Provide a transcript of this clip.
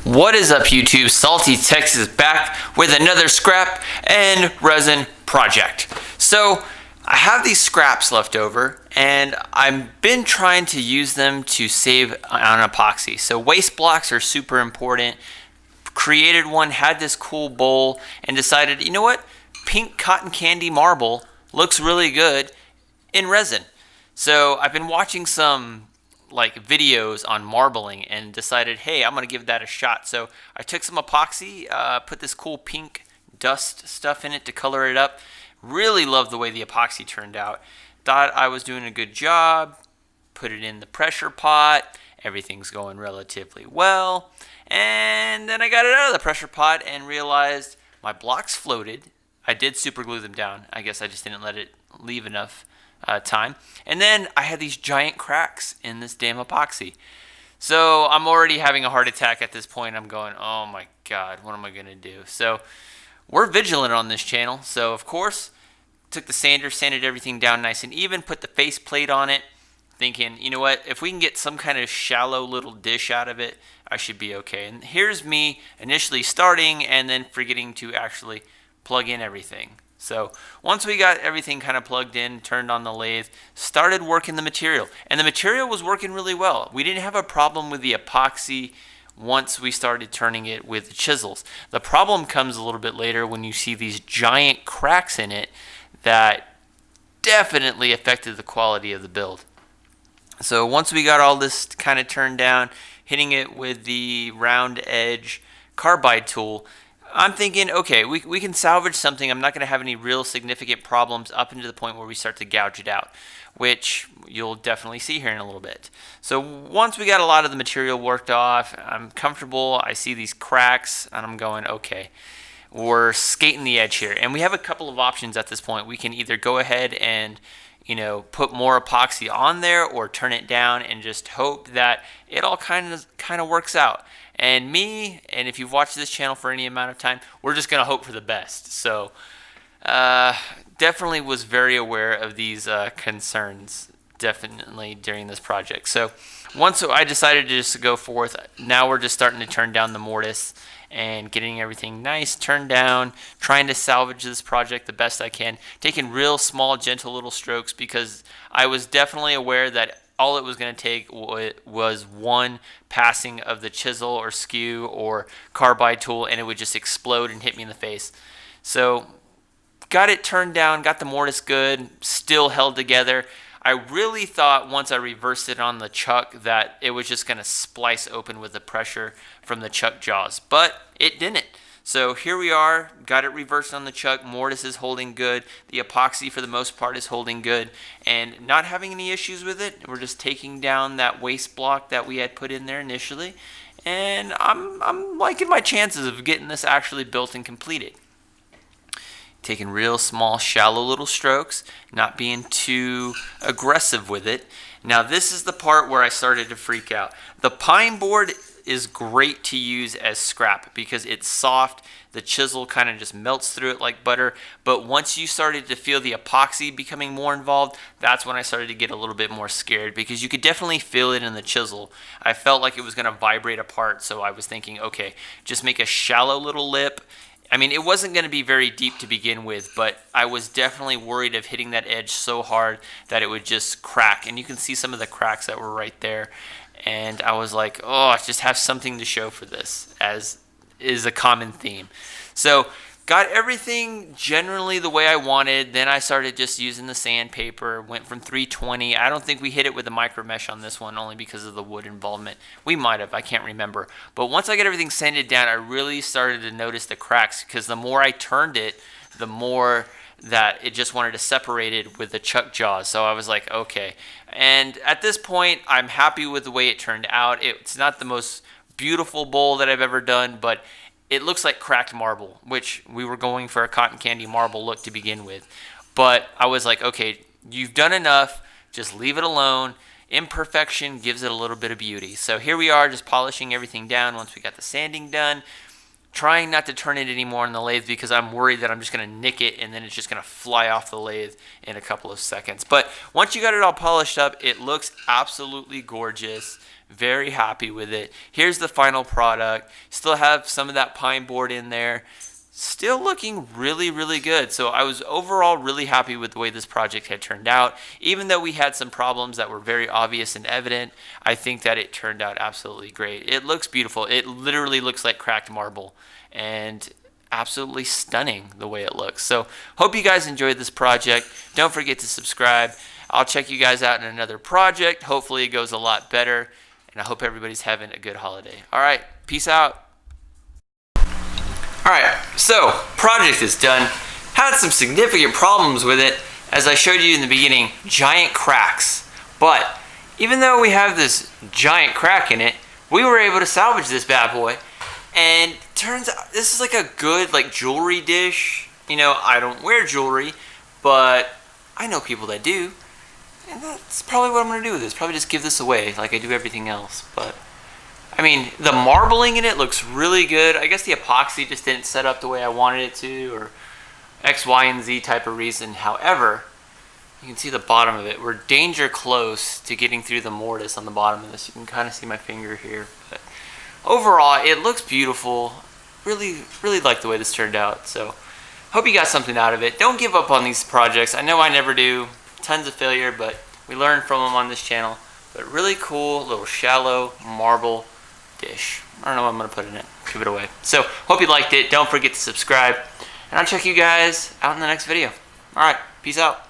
What is up, YouTube? Salty Texas back with another scrap and resin project. So I have these scraps left over and I've been trying to use them to save on epoxy. So waste blocks are super important. Created one, had this cool bowl, and decided, you know what? Pink cotton candy marble looks really good in resin. So I've been watching some videos on marbling and decided, hey, I'm gonna give that a shot. So I took some epoxy, put this cool pink dust stuff in it to color it up. Really loved the way the epoxy turned out. Thought I was doing a good job. Put it in the pressure pot. Everything's going relatively well. And then I got it out of the pressure pot and realized my blocks floated. I did super glue them down. I guess I just didn't let it leave enough time. And then I had these giant cracks in this damn epoxy. So I'm already having a heart attack at this point. I'm going, oh my God, what am I gonna do? So we're vigilant on this channel. So of course, took the sander, sanded everything down nice and even, put the face plate on it, thinking, you know what, if we can get some kind of shallow little dish out of it, I should be okay. And here's me initially starting and then forgetting to actually plug in everything. So once we got everything kind of plugged in, turned on the lathe, started working the material. And the material was working really well. We didn't have a problem with the epoxy once we started turning it with the chisels. The problem comes a little bit later when you see these giant cracks in it that definitely affected the quality of the build. So once we got all this kind of turned down, hitting it with the round edge carbide tool, I'm thinking, okay, we can salvage something. I'm not going to have any real significant problems up into the point where we start to gouge it out, which you'll definitely see here in a little bit. So once we got a lot of the material worked off, I'm comfortable. I see these cracks and I'm going, okay, we're skating the edge here. And we have a couple of options at this point. We can either go ahead and put more epoxy on there or turn it down and just hope that it all kind of works out. And if you've watched this channel for any amount of time, we're just going to hope for the best. So definitely was very aware of these concerns definitely during this project. So once I decided to just go forth, now we're just starting to turn down the mortise and getting everything nice turned down, trying to salvage this project the best I can, taking real small, gentle little strokes because I was definitely aware that all it was going to take was one passing of the chisel or skew or carbide tool and it would just explode and hit me in the face. So got it turned down, got the mortise good, still held together. I really thought once I reversed it on the chuck that it was just going to splice open with the pressure from the chuck jaws, but it didn't. So here we are, got it reversed on the chuck, mortise is holding good, the epoxy for the most part is holding good, and not having any issues with it. We're just taking down that waste block that we had put in there initially, and I'm liking my chances of getting this actually built and completed. Taking real small, shallow little strokes, not being too aggressive with it. Now this is the part where I started to freak out. The pine board is great to use as scrap because it's soft. The chisel kind of just melts through it like butter. But once you started to feel the epoxy becoming more involved, that's when I started to get a little bit more scared because you could definitely feel it in the chisel. I felt like it was going to vibrate apart. So I was thinking, okay, just make a shallow little lip. I mean, it wasn't going to be very deep to begin with, but I was definitely worried of hitting that edge so hard that it would just crack. And you can see some of the cracks that were right there. And I was like, oh, I just have something to show for this, as is a common theme. So got everything generally the way I wanted. Then I started just using the sandpaper, went from 320. I don't think we hit it with the micro mesh on this one only because of the wood involvement. We might have, I can't remember. But once I got everything sanded down, I really started to notice the cracks because the more I turned it, the more that it just wanted to separate it with the chuck jaws. So I was like, okay. And at this point, I'm happy with the way it turned out. It's not the most beautiful bowl that I've ever done, but it looks like cracked marble, which we were going for a cotton candy marble look to begin with. But I was like, okay, you've done enough. Just leave it alone. Imperfection gives it a little bit of beauty. So here we are, just polishing everything down once we got the sanding done. Trying not to turn it anymore on the lathe because I'm worried that I'm just going to nick it and then it's just going to fly off the lathe in a couple of seconds. But once you got it all polished up, it looks absolutely gorgeous. Very happy with it. Here's the final product. Still have some of that pine board in there. Still looking really, really good. So I was overall really happy with the way this project had turned out. Even though we had some problems that were very obvious and evident, I think that it turned out absolutely great. It looks beautiful. It literally looks like cracked marble, and absolutely stunning the way it looks. So hope you guys enjoyed this project. Don't forget to subscribe. I'll check you guys out in another project. Hopefully it goes a lot better, and I hope everybody's having a good holiday. All right, peace out. Alright, so project is done. Had some significant problems with it, as I showed you in the beginning, giant cracks. But even though we have this giant crack in it, we were able to salvage this bad boy. And turns out this is like a good jewelry dish. You know, I don't wear jewelry, but I know people that do. And that's probably what I'm going to do with this. Probably just give this away like I do everything else. But I mean, the marbling in it looks really good. I guess the epoxy just didn't set up the way I wanted it to, or X, Y, and Z type of reason. However, you can see the bottom of it. We're danger close to getting through the mortise on the bottom of this. You can kind of see my finger here. But overall, it looks beautiful. Really, really like the way this turned out. So, hope you got something out of it. Don't give up on these projects. I know I never do. Tons of failure, but we learn from them on this channel. But really cool, little shallow marble dish. I don't know what I'm going to put in it. Give it away. So, hope you liked it. Don't forget to subscribe. And I'll check you guys out in the next video. Alright, peace out.